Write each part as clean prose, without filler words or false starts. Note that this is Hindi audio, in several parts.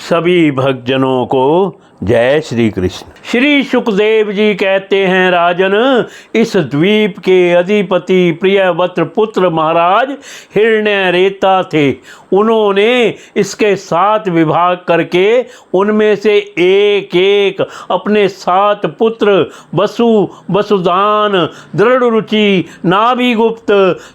सभी भक्तजनों को जय श्री कृष्ण। श्री सुखदेव जी कहते हैं, राजन, इस द्वीप के अधिपति प्रियव्रत पुत्र महाराज हिरण्यरेता थे। उन्होंने इसके 7 विभाग करके उनमें से एक एक अपने 7 पुत्र वसु, वसुदान, दृढ़रुचि, नाभिगुप्त,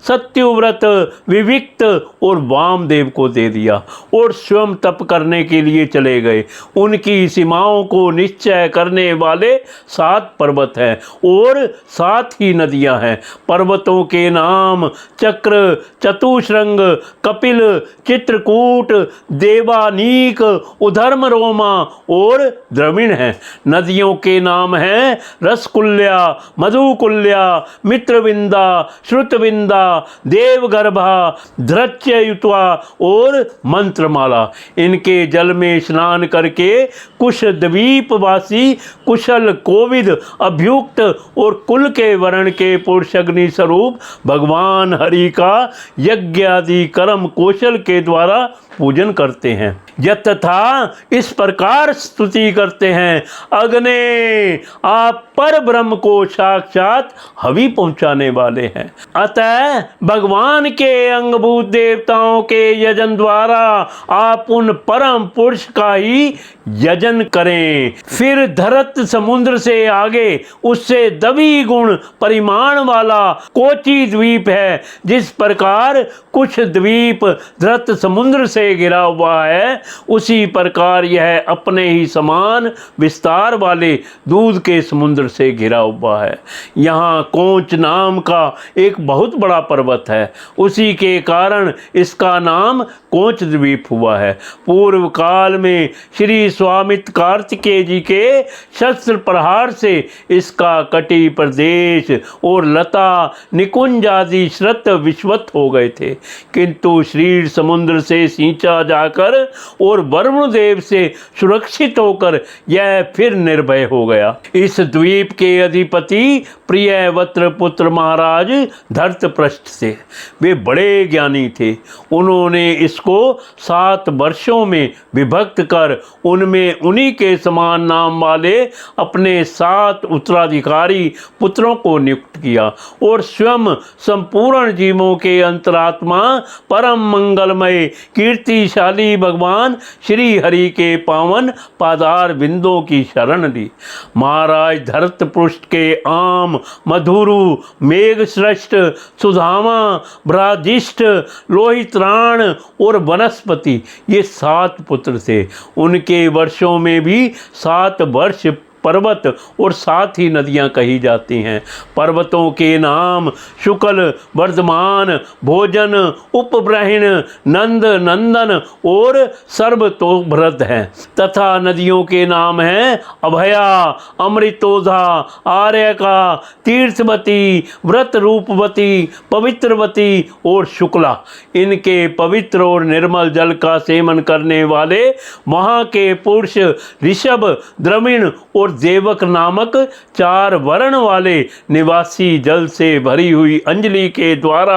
सत्यव्रत, विविक्त और वामदेव को दे दिया और स्वयं तप करने के लिए चले गए। उनकी सीमाओं को निश्चय करने वाले 7 पर्वत हैं और 7 ही नदियां हैं। पर्वतों के नाम चक्र, चतुश्रृंग, कपिल, चित्रकूट, देवानीक, उधर्मरोमा और द्रविण हैं। नदियों के नाम हैं रसकुल्या, मधुकुल्या, मित्रविंदा, श्रुतविंदा, देवगर्भा, धृत्ययुत्वा और मंत्रमाला। इनके जल में स्नान करके कुश द्वीपवासी कुशल, कोविद, अभ्युक्त और कुल के वर्ण के पुरुषग्नि स्वरूप भगवान हरि का यज्ञ आदि कर्म कौशल के द्वारा पूजन करते हैं। यथा इस प्रकार स्तुति करते हैं, अग्ने, आप पर ब्रह्म को साक्षात हवि पहुंचाने वाले हैं। अतः भगवान के अंगभूत देवताओं के यजन द्वारा आप उन परम पुरुष का ही यजन करें। फिर धरत समुद्र से आगे उससे 2 गुण परिमाण वाला कोची द्वीप है। जिस प्रकार कुछ द्वीप धरत समुद्र से घिरा हुआ है, उसी प्रकार यह अपने ही समान विस्तार वाले दूध के समुद्र से घिरा हुआ है। यहाँ कोच नाम का एक बहुत बड़ा पर्वत है, उसी के कारण इसका नाम कोच द्वीप हुआ है। पूर्व काल में श्री स्वामित्व कार्तिकेय जी के शस्त्र प्रहार से इसका कटी प्रदेश और लता निकुंज आदि श्रत विश्वत हो गए थे, किंतु श्री समुद्र से सींचा जाकर और वरुण देव से सुरक्षित होकर यह फिर निर्भय हो गया। इस द्वीप के अधिपति प्रियव्रत पुत्र महाराज धरतपृष्ठ थे। वे बड़े ज्ञानी थे। उन्होंने इसको 7 वर्षों में विभक्त कर उनमें उन्हीं के समान नाम वाले अपने 7 उत्तराधिकारी पुत्रों को नियुक्त किया और स्वयं संपूर्ण जीवों के अंतरात्मा परम मंगलमय कीर्तिशाली भगवान श्री हरि के पावन पादार बिंदों की शरण ली। महाराज धरतपृष्ठ के आम, मधुरु, मेघश्रेष्ठ, सुधामा, ब्राजिष्ठ, लोहित्राण और वनस्पति ये 7 पुत्र थे। उनके वर्षों में भी 7 वर्ष पर्वत और 7 ही नदियां कही जाती हैं। पर्वतों के नाम शुक्ल, वर्धमान, भोजन, उपब्रहिण, नंद, नंदन और सर्वतोभृत हैं तथा नदियों के नाम हैं अभया, अमृतोधा, आर्यका, तीर्थवती, व्रत रूपवती, पवित्रवती और शुक्ला। इनके पवित्र और निर्मल जल का सेवन करने वाले वहाँ के पुरुष ऋषभ, द्रविण और देवक नामक 4 वर्ण वाले निवासी जल से भरी हुई अंजलि के द्वारा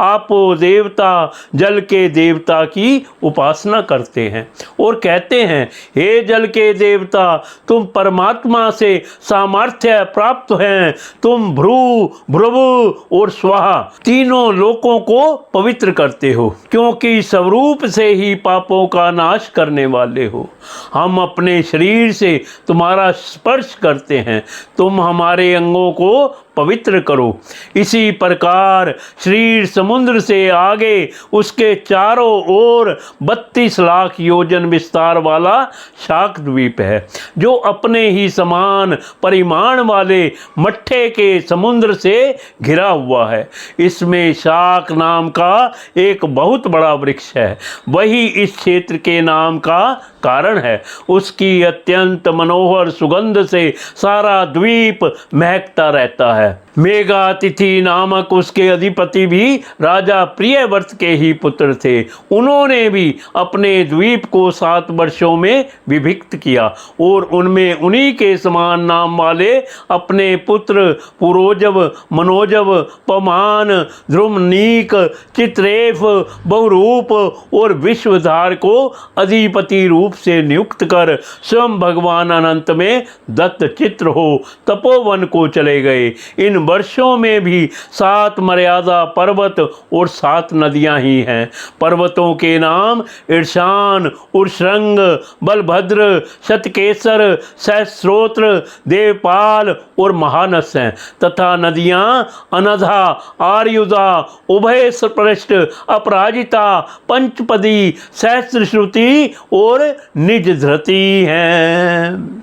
आपो देवता, जल के देवता की उपासना करते हैं और कहते हैं, हे जल के देवता, तुम परमात्मा से सामर्थ्य प्राप्त हैं। तुम भ्रू, भ्रुवु और स्वाहा तीनों लोकों को पवित्र करते हो, क्योंकि स्वरूप से ही पापों का नाश करने वाले हो। हम अपने शरीर से तुम्हारा स्पर्श करते हैं, तुम हमारे अंगों को पवित्र करो। इसी प्रकार श्री समुद्र से आगे उसके चारों ओर 32 लाख योजन विस्तार वाला शाक द्वीप है, जो अपने ही समान परिमाण वाले मट्ठे के समुद्र से घिरा हुआ है। इसमें शाक नाम का एक बहुत बड़ा वृक्ष है, वही इस क्षेत्र के नाम का कारण है। उसकी अत्यंत मनोहर सुगंध से सारा द्वीप महकता रहता है। मेघातिथि नामक उसके अधिपति भी राजा प्रियव्रत के ही पुत्र थे। उन्होंने भी अपने द्वीप को 7 वर्षों में विभक्त किया और उनमें उन्हीं के समान नाम वाले अपने पुत्र पुरोजव, मनोजव, पमान, ध्रुमनीक, चित्रेफ, बहुरूप और विश्वधार को अधिपति रूप से नियुक्त कर स्वयं भगवान अनंत में दत्तचित्र हो तपोवन को चले गए। इन वर्षों में भी 7 मर्यादा पर्वत और 7 नदियां ही हैं। पर्वतों के नाम ईशान, उर्श्रंग, बलभद्र, शतकेसर, सहस्रोत्र, देवपाल और महानस हैं तथा नदियां अनधा, आर्युदा, उभय पृष्ठ, अपराजिता, पंचपदी, सहस्रश्रुति और निज धृति हैं।